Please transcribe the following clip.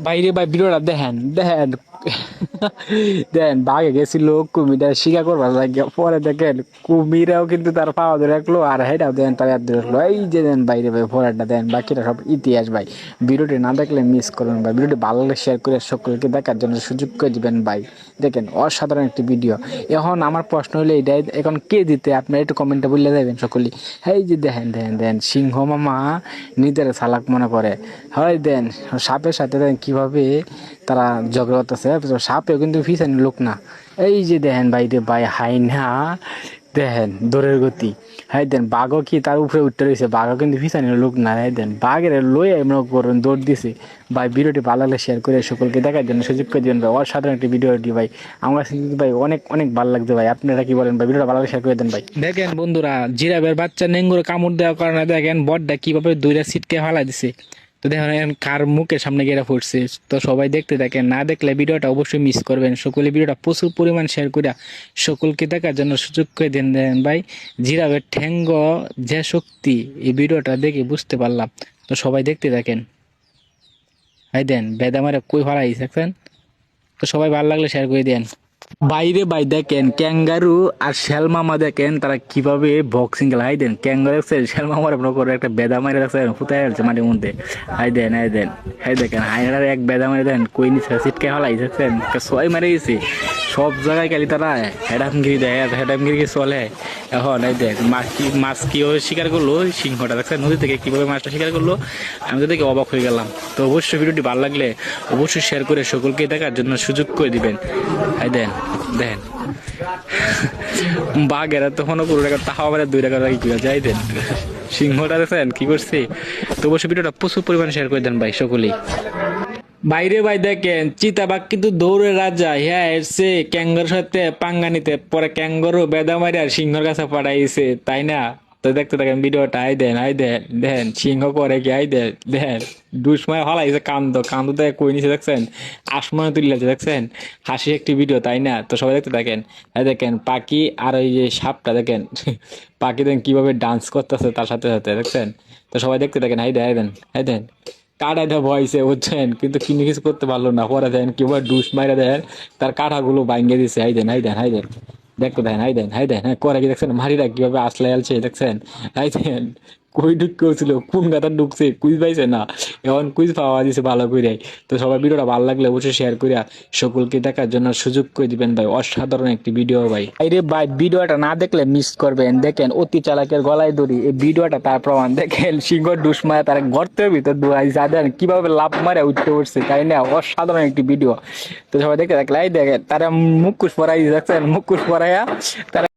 বাইরে ভাই ভিডিওটা দেখেন দেখেন দেখেন বাঘে গেছিল কুমিরটা শিকার করবার লাগে পরে দেখেন কুমিরাও কিন্তু তার পাওয়া ধরে রাখলো আর হেটাও দেন তার হাত ধরে রাখলো এই যে দেন বাইরে ভাই ফোরাটা দেন বাকিটা সব ইতিহাস ভাই। ভিডিওটি না দেখলে মিস করবেন ভাই, ভিডিওটি ভালো লাগলে শেয়ার করে সকলকে দেখার জন্য সুযোগ করে দিবেন ভাই। দেখেন অসাধারণ একটি ভিডিও। এখন আমার প্রশ্ন হলো এইটাই, এখন কে দিতে আপনারা একটু কমেন্টে বলে দেবেন সকলেই। এই যে দেখেন দেখেন দেখেন সিংহ মামা নিজের সালাক মনে করে হয় দেন সাপের সাথে দেখেন কিভাবে তারা ঝগড়া করতেছে। সাপেও কিন্তু ফিসানি লোক না। এই যে দেখেন ভাই রে ভাই হাই না দেখেন দৌড়ের গতি। হ্যাঁ দেন বাঘও কি তার উপরে উঠতে রয়েছে, বাঘও কিন্তু ফিসানি লোক না। হ্যাঁ দেন বাঘের লয়ে মনে করুন দৌড় দিছে ভাই। ভিডিওটি ভালো লাগলে শেয়ার করে সকলকে দেখার জন্য সুযোগ করে দিবেন ভাই। অসাধারণ একটি ভিডিওটি ভাই, আমার কাছে কিন্তু ভাই অনেক অনেক ভালো লাগছে ভাই। আপনারা কি বলেন ভাই? ভিডিওটা ভালো লাগলে শেয়ার করে দেন ভাই। দেখেন বন্ধুরা, জিরাফের বাচ্চা নেঙ্গুর কামড় দেওয়ার কারণে দেখেন বড়টা কিভাবে দুইটা সিটকে ফালাই দিছে। তো দেখেন এখন কার মুখের সামনে গিয়ে পড়ছে। তো সবাই দেখতে থাকেন, না দেখলে ভিডিওটা অবশ্যই মিস করবেন। সকলে ভিডিওটা প্রচুর পরিমাণ শেয়ার করে সকলকে দেখার জন্য সুযোগ করে দেন দেন ভাই। জিরাফের ঠ্যাঙ্গ যে শক্তি এই ভিডিওটা দেখে বুঝতে পারলাম। তো সবাই দেখতে থাকেন। হাই দেন বেদামারে কই ফালাই দেখছেন। তো সবাই ভালো লাগলে শেয়ার করে দেন। বাইরে ভাই দেখেন ক্যাঙ্গারু আর শেল মামা দেখেন তারা কিভাবে বক্সিং খেলা। হাই দেন ক্যাঙ্গারু শেল মামার আপনার করে একটা বেদা মারে রাখছে ফুটাই আছে মাটির মধ্যে। হাই দেন হাই দেন হাই দেখেন হাইনার এক বেদা মারে দেন কই নিচ্ছে সিটকে হলাই দেখছেন ছয় মারে গেছে সব জায়গায় খালি তারা হেডামগিরি দেয়, হেডামগিরি চলে। এখন এই দেখ মাছ কিভাবে শিকার করলো সিংহটা দেখছেন নদী থেকে কিভাবে মাছটা শিকার করলো। আমি তো দেখে অবাক হয়ে গেলাম। তো অবশ্যই ভিডিওটি ভালো লাগলে অবশ্যই শেয়ার করে সকলকে দেখার জন্য সুযোগ করে দিবেন। হাই দেন দেন বাঘেরা তখন পুরো টাকা তাহাও আমার 2 টাকা কি যাই দেন সিংহটা দেখেন কি করছে। তো অবশ্যই ভিডিওটা প্রচুর পরিমাণে শেয়ার করে দেন ভাই সকলেই। বাইরে ভাই দেখেন চিতাবাঘ কিন্তু দৌড়ে রাজা। হ্যাঁ এসছে ক্যাঙ্গারুর সাথে পাঙ্গা নিতে, পরে ক্যাঙ্গারু বেদা মারি আর সিংহর কাছে পাঠাইছে তাই না। তো দেখতে থাকেন ভিডিওটা। আই দেন আই দেন দেন সিংহ করে কি আই দেন দেন দুসময় হলাইছে কান্দ কান্দ দেখে কই নিছে দেখছেন আসমানে তুলিছে দেখছেন। হাসি একটি ভিডিও তাই না। তো সবাই দেখতে থাকেন। এই দেখেন পাখি আর ওই যে সাপটা দেখেন পাখি দেখেন কিভাবে ডান্স করতেছে তার সাথে সাথে দেখছেন। তো সবাই দেখতে থাকেন। হাই দেন হাই দেন হাই দেন কাটা দেওয়া ভয়ছে বুঝছেন, কিন্তু কিনে কিছু করতে পারলো না। পরে দেন কিংবা ডুস মাইরা দেন তার কাঠাগুলো ভাঙ্গে দিছে। হাই দেন হাই দেন হাই দেন দেখতে দেন হাই দেন হাই দেন হ্যাঁ করে কি দেখছেন মারিরা কিভাবে আসলে আলছে দেখছেন। হাই দেন কই ঢুকছিল কোন গাতা ঢুকছে কুইজ পাইছে না, এখন কুইজ পাওয়া দিছে ভালো করে। তো সবাই ভিডিওটা ভালো লাগলে অবশ্যই শেয়ার করিয়া সকলকে দেখার জন্য সুযোগ করে দিবেন ভাই। অসাধারণ একটি ভিডিও ভাই। আরে ভাই ভিডিওটা না দেখলে মিস করবেন। দেখেন অতি চালাকের গলায় দড়ি এই ভিডিওটা তার প্রমাণ। দেখেন সিংহ ডুস মারা তার গর্তের ভিতর দুয়াই যাদের কিভাবে লাভ মারে উঠতে উঠছে তাই না। অসাধারণ একটি ভিডিও। তো সবাই দেখতে থাকলে এই দেখেন তারা মুখোশ পরাই দেখছেন মুখোশ পরাইয়া তারা